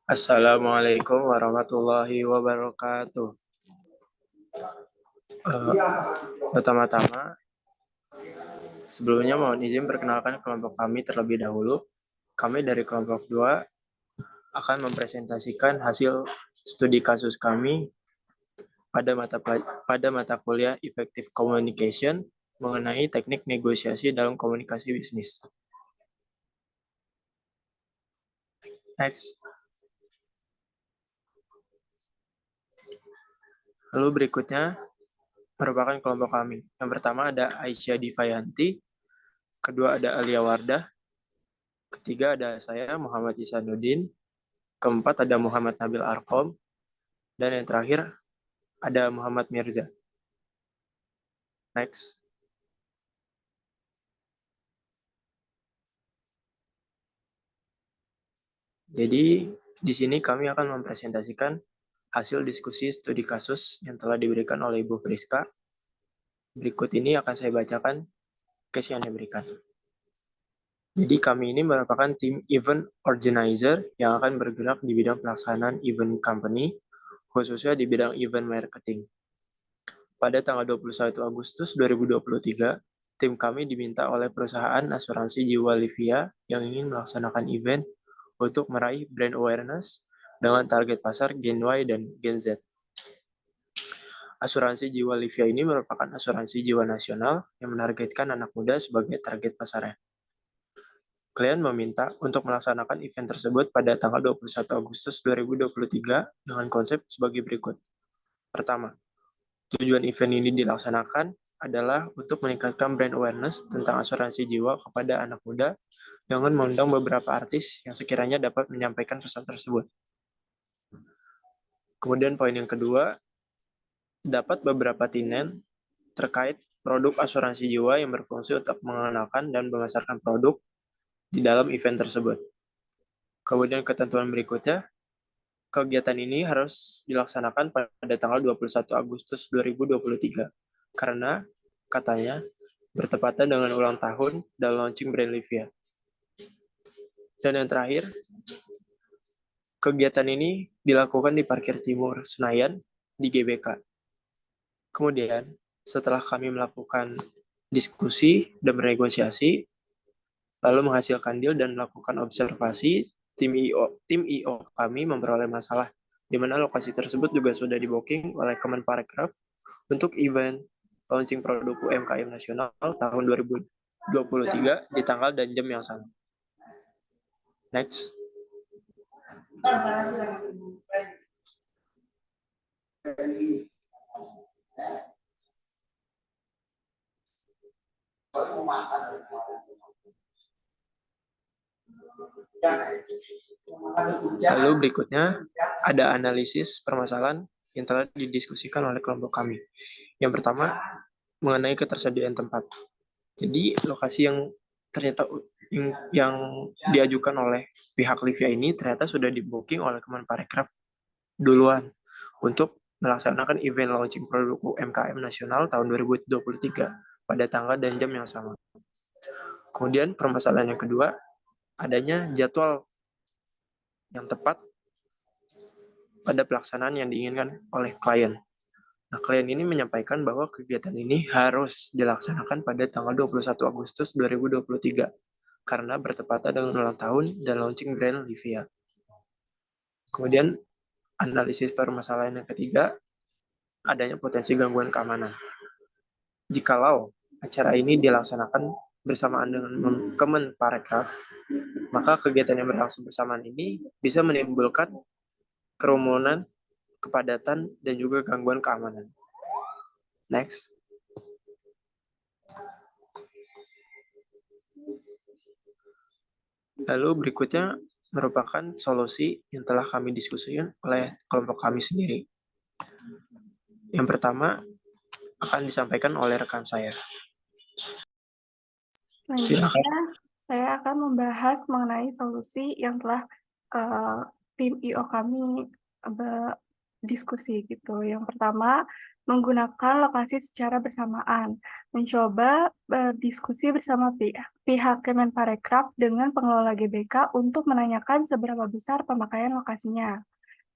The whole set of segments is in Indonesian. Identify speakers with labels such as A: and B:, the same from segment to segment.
A: Assalamualaikum warahmatullahi wabarakatuh. Pertama-tama, sebelumnya mohon izin perkenalkan kelompok kami terlebih dahulu. Kami dari kelompok 2 akan mempresentasikan hasil studi kasus kami pada mata kuliah Effective Communication mengenai teknik negosiasi dalam komunikasi bisnis. Next. Lalu berikutnya merupakan kelompok kami. Yang pertama ada Aisyah Divayanti, kedua ada Alia Wardah, ketiga ada saya Muhammad Isanuddin, keempat ada Muhammad Nabil Arkom, dan yang terakhir ada Muhammad Mirza. Next. Jadi di sini kami akan mempresentasikan hasil diskusi studi kasus yang telah diberikan oleh Ibu Friska. Berikut ini akan saya bacakan case yang diberikan. Jadi kami ini merupakan tim event organizer yang akan bergerak di bidang pelaksanaan event company, khususnya di bidang event marketing. Pada tanggal 21 Agustus 2023, tim kami diminta oleh perusahaan asuransi jiwa Livia yang ingin melaksanakan event untuk meraih brand awareness dengan target pasar Gen Y dan Gen Z. Asuransi jiwa Livia ini merupakan asuransi jiwa nasional yang menargetkan anak muda sebagai target pasarnya. Klien meminta untuk melaksanakan event tersebut pada tanggal 21 Agustus 2023 dengan konsep sebagai berikut. Pertama, tujuan event ini dilaksanakan adalah untuk meningkatkan brand awareness tentang asuransi jiwa kepada anak muda dengan mengundang beberapa artis yang sekiranya dapat menyampaikan pesan tersebut. Kemudian poin yang kedua, dapat beberapa tinen terkait produk asuransi jiwa yang berfungsi untuk mengenalkan dan memasarkan produk di dalam event tersebut. Kemudian ketentuan berikutnya, kegiatan ini harus dilaksanakan pada tanggal 21 Agustus 2023 karena katanya bertepatan dengan ulang tahun dan launching brand Livia. Dan yang terakhir, kegiatan ini dilakukan di Parkir Timur Senayan di GBK. Kemudian, setelah kami melakukan diskusi dan bernegosiasi, lalu menghasilkan deal dan melakukan observasi, tim IO kami memperoleh masalah, di mana lokasi tersebut juga sudah di-booking oleh Kemenparekraf untuk event launching produk UMKM nasional tahun 2023 di tanggal dan jam yang sama. Next. Lalu berikutnya ada analisis permasalahan yang telah didiskusikan oleh kelompok kami. Yang pertama, mengenai ketersediaan tempat. Jadi lokasi yang ternyata yang diajukan oleh pihak Livia ini ternyata sudah di-booking oleh Kemenparekraf duluan untuk melaksanakan event launching produk UMKM nasional tahun 2023 pada tanggal dan jam yang sama. Kemudian permasalahan yang kedua, adanya jadwal yang tepat pada pelaksanaan yang diinginkan oleh klien. Nah, klien ini menyampaikan bahwa kegiatan ini harus dilaksanakan pada tanggal 21 Agustus 2023 karena bertepatan dengan ulang tahun dan launching brand Livia. Kemudian, analisis permasalahan yang ketiga, adanya potensi gangguan keamanan. Jikalau acara ini dilaksanakan bersamaan dengan Kemenparekraf, maka kegiatan yang berlangsung bersamaan ini bisa menimbulkan kerumunan, kepadatan, dan juga gangguan keamanan. Next. Lalu berikutnya merupakan solusi yang telah kami diskusikan oleh kelompok kami sendiri. Yang pertama akan disampaikan oleh rekan saya.
B: Selanjutnya, saya akan membahas mengenai solusi yang telah tim IO kami diskusi gitu. Yang pertama, menggunakan lokasi secara bersamaan, mencoba berdiskusi bersama pihak Kemenparekraf dengan pengelola GBK untuk menanyakan seberapa besar pemakaian lokasinya.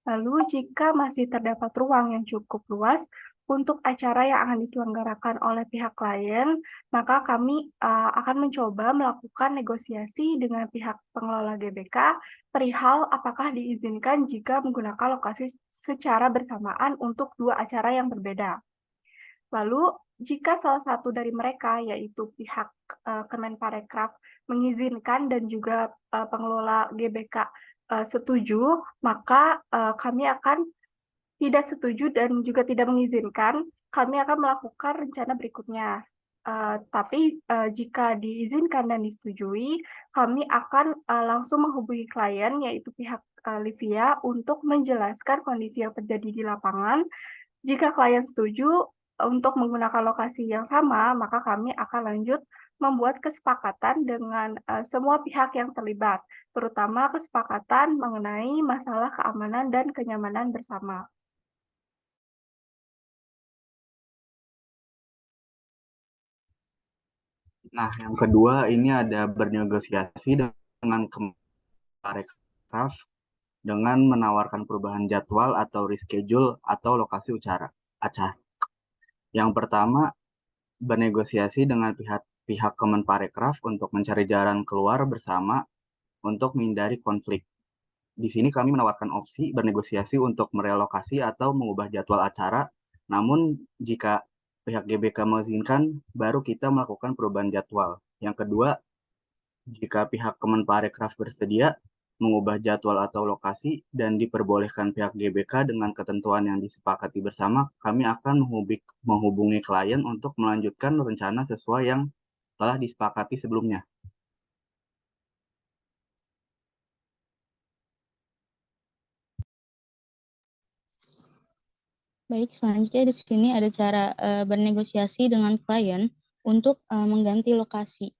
B: Lalu, jika masih terdapat ruang yang cukup luas untuk acara yang akan diselenggarakan oleh pihak klien, maka kami akan mencoba melakukan negosiasi dengan pihak pengelola GBK perihal apakah diizinkan jika menggunakan lokasi secara bersamaan untuk dua acara yang berbeda. Lalu, jika salah satu dari mereka, yaitu pihak Kemenparekraf, mengizinkan dan juga pengelola GBK setuju, maka kami akan tidak setuju dan juga tidak mengizinkan, kami akan melakukan rencana berikutnya. Tapi jika diizinkan dan disetujui, kami akan langsung menghubungi klien, yaitu pihak Livia, untuk menjelaskan kondisi yang terjadi di lapangan. Jika klien setuju untuk menggunakan lokasi yang sama, maka kami akan lanjut membuat kesepakatan dengan semua pihak yang terlibat, terutama kesepakatan mengenai masalah keamanan dan kenyamanan bersama.
C: Nah, yang kedua ini ada bernegosiasi dengan Kemenparekraf dengan menawarkan perubahan jadwal atau reschedule atau lokasi acara. Yang pertama, bernegosiasi dengan pihak Kemenparekraf untuk mencari jalan keluar bersama untuk menghindari konflik. Di sini kami menawarkan opsi bernegosiasi untuk merelokasi atau mengubah jadwal acara, namun jika pihak GBK mengizinkan, baru kita melakukan perubahan jadwal. Yang kedua, jika pihak Kemenparekraf bersedia mengubah jadwal atau lokasi dan diperbolehkan pihak GBK dengan ketentuan yang disepakati bersama, kami akan menghubungi klien untuk melanjutkan rencana sesuai yang telah disepakati sebelumnya.
D: Baik, selanjutnya di sini ada cara bernegosiasi dengan klien untuk mengganti lokasi.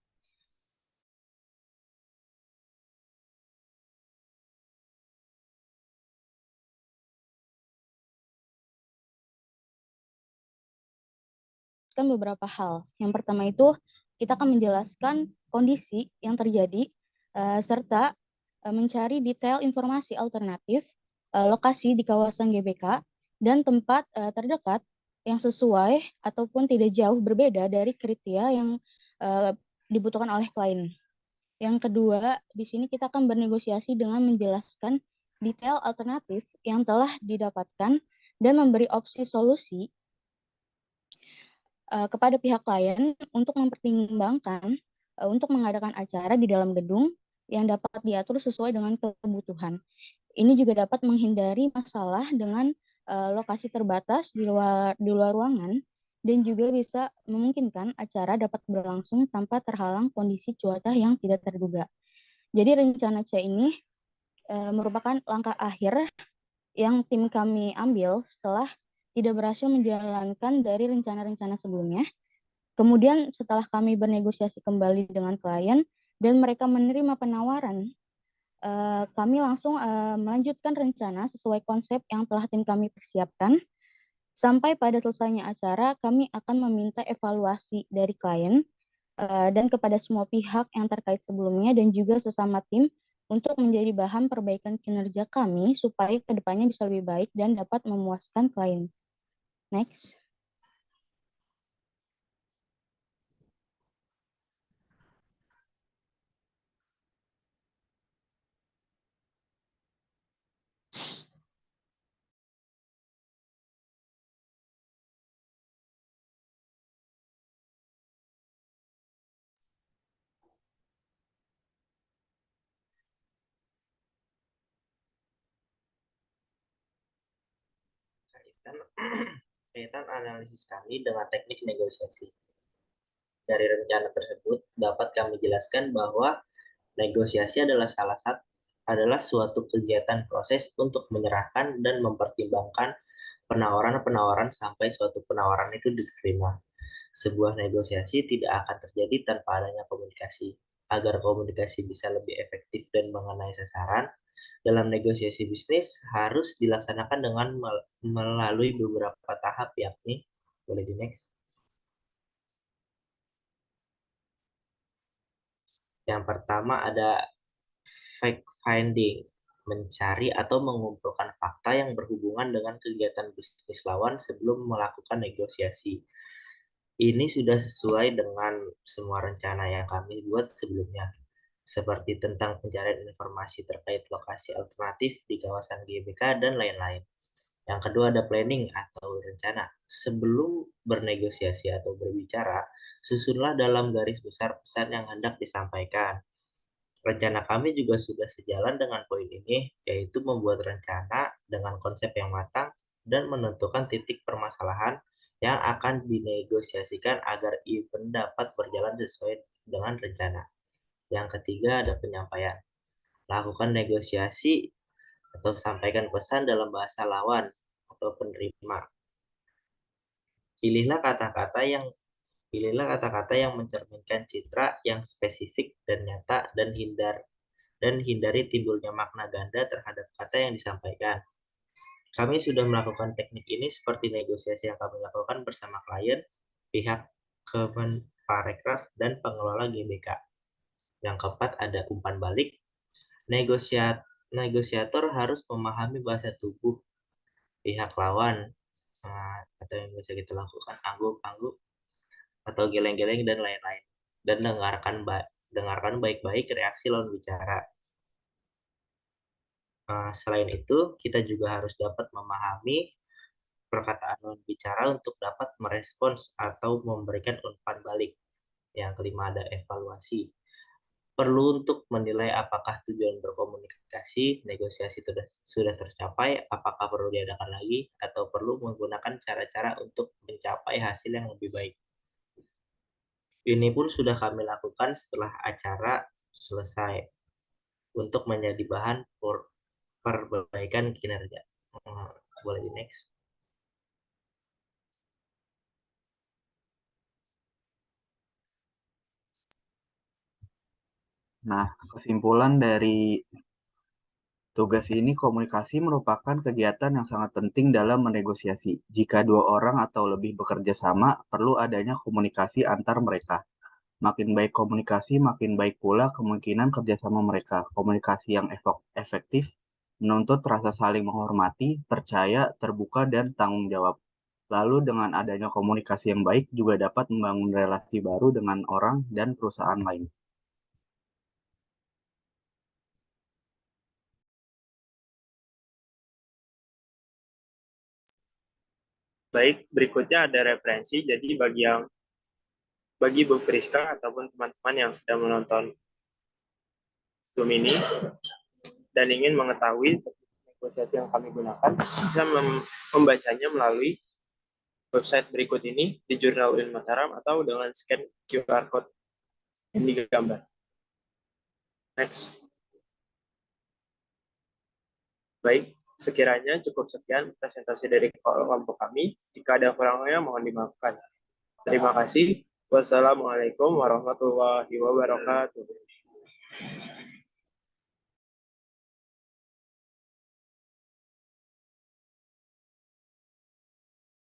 D: Beberapa hal. Yang pertama itu kita akan menjelaskan kondisi yang terjadi serta mencari detail informasi alternatif lokasi di kawasan GBK dan tempat terdekat yang sesuai ataupun tidak jauh berbeda dari kriteria yang dibutuhkan oleh klien. Yang kedua, di sini kita akan bernegosiasi dengan menjelaskan detail alternatif yang telah didapatkan dan memberi opsi solusi kepada pihak klien untuk mempertimbangkan untuk mengadakan acara di dalam gedung yang dapat diatur sesuai dengan kebutuhan. Ini juga dapat menghindari masalah dengan lokasi terbatas di luar ruangan dan juga bisa memungkinkan acara dapat berlangsung tanpa terhalang kondisi cuaca yang tidak terduga. Jadi rencana C ini merupakan langkah akhir yang tim kami ambil setelah tidak berhasil menjalankan dari rencana-rencana sebelumnya. Kemudian setelah kami bernegosiasi kembali dengan klien dan mereka menerima penawaran, kami langsung melanjutkan rencana sesuai konsep yang telah tim kami persiapkan. Sampai pada selesainya acara, kami akan meminta evaluasi dari klien dan kepada semua pihak yang terkait sebelumnya dan juga sesama tim untuk menjadi bahan perbaikan kinerja kami supaya kedepannya bisa lebih baik dan dapat memuaskan klien. Next.
E: Kaitan analisis kami dengan teknik negosiasi. Dari rencana tersebut dapat kami jelaskan bahwa negosiasi adalah suatu kegiatan proses untuk menyerahkan dan mempertimbangkan penawaran-penawaran sampai suatu penawaran itu diterima. Sebuah negosiasi tidak akan terjadi tanpa adanya komunikasi. agar komunikasi bisa lebih efektif dan mengenai sasaran, dalam negosiasi bisnis harus dilaksanakan dengan melalui beberapa tahap, yakni, boleh di next. Yang pertama ada fact finding, mencari atau mengumpulkan fakta yang berhubungan dengan kegiatan bisnis lawan sebelum melakukan negosiasi. Ini sudah sesuai dengan semua rencana yang kami buat sebelumnya, seperti tentang pencarian informasi terkait lokasi alternatif di kawasan GBK dan lain-lain. Yang kedua ada planning atau rencana. Sebelum bernegosiasi atau berbicara, susunlah dalam garis besar pesan yang hendak disampaikan. Rencana kami juga sudah sejalan dengan poin ini, yaitu membuat rencana dengan konsep yang matang dan menentukan titik permasalahan yang akan dinegosiasikan agar event dapat berjalan sesuai dengan rencana. Yang ketiga ada penyampaian. Lakukan negosiasi atau sampaikan pesan dalam bahasa lawan atau penerima. Pilihlah kata-kata yang mencerminkan citra yang spesifik dan nyata dan hindari timbulnya makna ganda terhadap kata yang disampaikan. Kami sudah melakukan teknik ini seperti negosiasi yang kami lakukan bersama klien, pihak Kemenparekraf, dan pengelola GBK. Yang keempat ada umpan balik. Negosiator harus memahami bahasa tubuh pihak lawan atau yang bisa kita lakukan angguk-angguk atau geleng-geleng dan lain-lain, dan dengarkan baik-baik reaksi lawan bicara. Selain itu, kita juga harus dapat memahami perkataan lawan bicara untuk dapat merespons atau memberikan umpan balik. Yang kelima ada evaluasi. Perlu untuk menilai apakah tujuan berkomunikasi, negosiasi sudah tercapai, apakah perlu diadakan lagi, atau perlu menggunakan cara-cara untuk mencapai hasil yang lebih baik. Ini pun sudah kami lakukan setelah acara selesai untuk menjadi bahan perbaikan kinerja. Boleh di next.
C: Nah, kesimpulan dari tugas ini, komunikasi merupakan kegiatan yang sangat penting dalam menegosiasi. Jika dua orang atau lebih bekerja sama, perlu adanya komunikasi antar mereka. Makin baik komunikasi, makin baik pula kemungkinan kerjasama mereka. Komunikasi yang efektif menuntut rasa saling menghormati, percaya, terbuka, dan tanggung jawab. Lalu dengan adanya komunikasi yang baik juga dapat membangun relasi baru dengan orang dan perusahaan lain.
A: Baik, berikutnya ada referensi. Jadi bagi Bu Friska ataupun teman-teman yang sedang menonton Zoom ini dan ingin mengetahui negosiasi yang kami gunakan, bisa membacanya melalui website berikut ini di Jurnal UIN Mataram atau dengan scan QR code yang digambar. Next. Baik, sekiranya cukup sekian presentasi dari kelompok kami. Jika ada kurangnya mohon dimaafkan. Terima kasih. Wassalamualaikum warahmatullahi wabarakatuh.